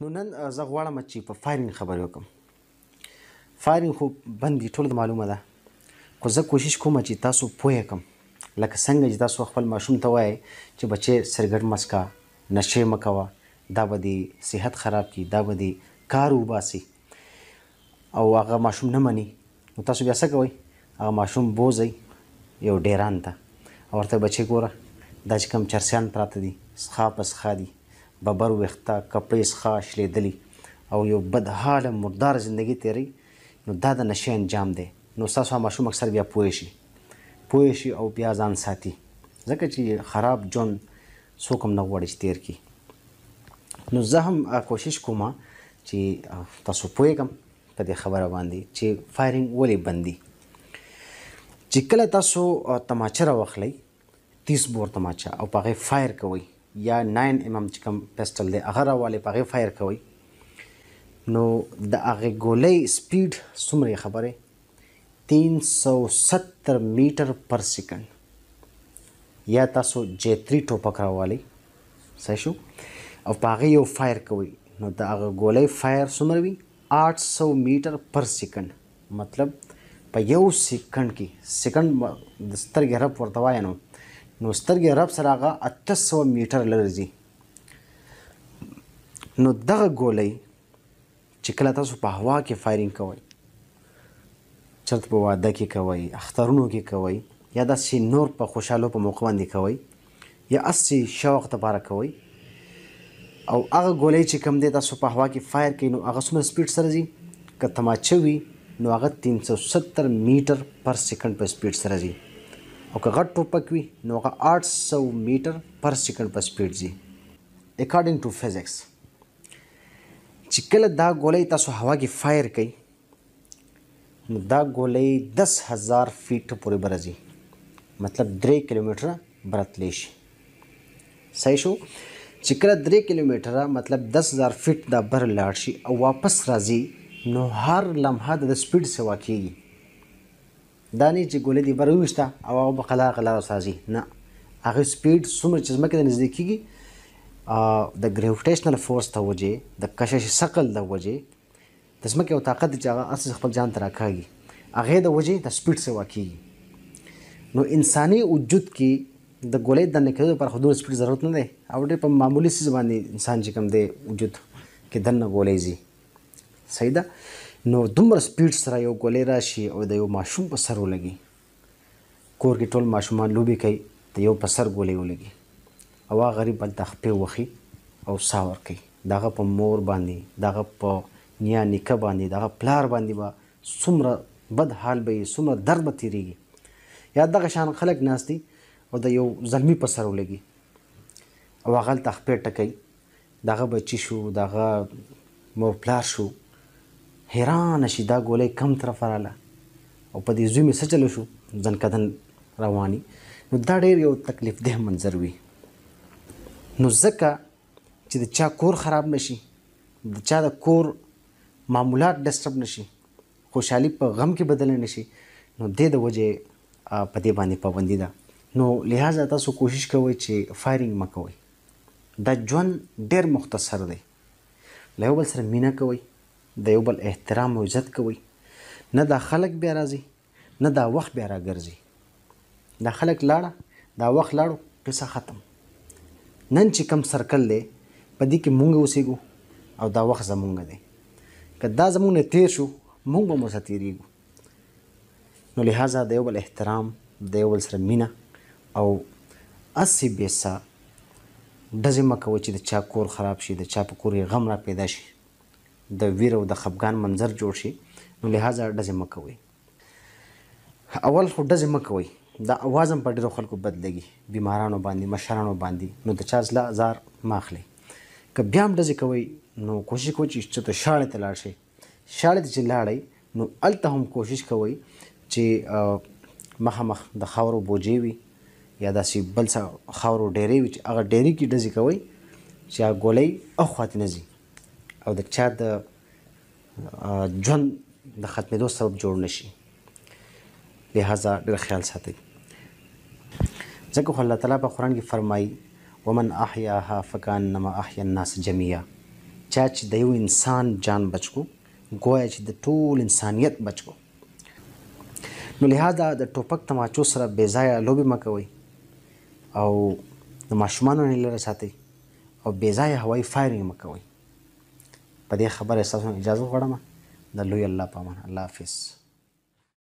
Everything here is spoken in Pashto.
نو نن زه غواړم چې په فایرینګ خبرې وکړم. فایرینګ خو بند دي، ټولو ته معلومه ده، خو زه کوشش کوم چې تاسو پوه کړم. لکه څنګه چې تاسو خپل ماشوم ته وایئ چې بچې سګرټ مه څښه، نشې مه کوه، دا به دې صحت خراب کړي، دا به دې کار وباسي، او هغه ماشوم نه مني، نو تاسو بیا څه کوئ؟ هغه ماشوم بوځئ یو ډیران ته او ورته بچې ګوره دا چې کوم چرسیان پراته دي څښا په څښا دي، ببر ویښته، کپړې څښا شلېدلي او یو بدحاله مردار زندګي تېروي، نو دا د نشې انجام دی. نو ستاسو ماشوم اکثر بیا پوه شي او بیا ځان ساتي، ځکه چې خراب ژوند څوک هم نه غواړي چې تېر کړي. نو زه هم کوشش کوم چې تاسو پوه کړم په دې خبره باندې چې فایرینګ ولې بند دي. چې کله تاسو تماچه راواخلئ، 30 بور تماچه، او په هغې فایر کوئ، یا 9 mm چې کوم پسټل دی هغه راوالئ، په هغې فایر کوئ، نو د هغې ګولۍ سپیډ څومره خبرې 370 میټر پر سیکنډ. یا تاسو J3 ټوپک راوالئ، صحیح شو، او په هغې یو فایر کوئ، نو د هغه ګولۍ فایر څومره وي 800 میټر پر سیکنډ. مطلب په یو سیکنډ کې، سیکنډ د سترګې رب ورته وایه نو سترګې رب سره هغه 800 میټر لرې ځي. نو دغه ګولۍ چې کله تاسو په هوا کې فایرینګ کوئ، چېرته په واده کې کوئ، اخترونو کې کوئ، یا داسې نور په خوشحالو په موقع باندې کوئ، یا هسې شوق دپاره کوئ، او هغه ګولۍ چې کوم دی تاسو په هوا کې فایر کوئ، نو هغه څومره سپیډ سره ځي؟ که تماچه وي نو هغه 370 میټر پر سیکنډ په سپیډ سره ځي، او که غټ ټوپک وي نو هغه 800 میټر پر سیکنډ په سپیډ ځي. اکارډینګ ټو فزکس چې کله دا ګولۍ تاسو هوا کې فایر کوئ، نو دا ګولۍ 10,000 فیټ پورې به راځي، مطلب 3 کیلومیټره به راتلی شي. صحیح شو؟ چې کله 3 کیلومیټره مطلب 10,000 فیټ دا بر لاړ شي او واپس راځي، نو هر لمحه د سپیډ سوا کېږي. دا نه چې ګولۍ دې بر وویشته او هغه به قلار راځي، نه، هغې سپیډ څومره چې ځمکې ته نږدې کېږي، د ګریویټیشنل فورس ته وجې، د کشش ثقل د وجې، د ځمکې یو طاقت دی چې هغه هر څه خپل ځان ته راکاږي، هغې د وجې د سپیډ سوا کېږي. نو انساني وجود کې د ګولۍ دننه کېدو لپاره خو دومره سپیډ ضرورت نه دی، او ډېر په معمولي څیز باندې انسان چې کوم دی وجود کې دننه ګولۍ ځي. صحیح ده؟ نو دومره سپیډ سره یو ګولۍ راشي او د یو ماشوم په سر ولګي. کور کې ټول ماشومان لوبې کوي، د یو په سر ګولۍ ولګي، او هغه غریب هلته خپې وخي او ساه ورکوي. د هغه په مور باندې، د هغه په نیا نیکه باندې، د هغه پلار باندې به څومره بد حال به وي، څومره درد به تېرېږي. یا دغه شان خلک ناست دي او د یو زلمي په سر ولګي او هغه هلته خپې ټکوي، د هغه بچي شو، د هغه مور پلار شو، حیرانه شي دا ګولۍ کم طرفه راله او په دې زوی مې څه چلو شو، ځنکدن رواني. نو دا ډېر یو تکلیف ده منظر وي. نو ځکه چې د چا کور خراب نشي، د چا د کور معمولات ډسټرب نشي، خوشحالي په غم کې بدله نشي، نو دې د وجې په دې باندې پابندي ده. نو لہذا تاسو کوشش کوئ چې فایرینګ مه کوئ. دا ژوند ډېر مختصر دی. له یو بل سره مینه کوئ، د یو بل احترام او عزت کوئ. نه دا خلک بیا راځي، نه دا وخت بیا راګرځي. دا خلک لاړه، دا وخت لاړو، قصه ختم. نن چې کم سرکل دی په دې کې مونږ اوسېږو او دا وخت زمونږ دی. که دا زمونږ نه تېر شو، مونږ به ورسره تېرېږو. نو لہذا د یو بل احترام، د یو بل سره مینه، او هسې بېسه ډزې مه کوئ چې د چا کور خراب شي، د چا په کور کې غم را پیدا شي، د ویر او د خفګان منظر جوړ شي. نو لہذا ډزې مه کوئ. اول خو ډزې مه کوئ، دا اواز هم په ډېرو خلکو بد لګي، بیمارانو باندې، مشرانو باندې. نو د چا زړه ازار مه اخلئ. که بیا هم ډزې کوئ نو کوشش کوئ چې چېرته شاړې ته لاړ شئ. شاړې ته چې لاړئ نو هلته هم کوشش کوئ چې مخامخ د خاورو بوجې وي، یا داسې بل څه خاورو ډیرې وي چې هغه ډیرې کې ډزې کوئ چې هغه ګولۍ اخواته نه ځي او د چا د ژوند د ختمېدو سبب جوړ نه شي. لہذا ډېر خیال ساتئ. ځکه خو الله تعالی په قرآن کې فرمایي ومن احیاها فکانما احیا الناس جمیعا، چا چې د یو انسان جان بچ کو گویا چې د ټول انسانیت بچ کو. نو لہذا د ټوپک تماچو سره بې ځایه لوبې مه کوئ او د ماشومانو نه لرې ساتئ او بې ځایه هوایي فایرینګ مه کوئ. په دې خبره ستاسو اجازه غواړم. د لوی الله په امان. الله حافظ.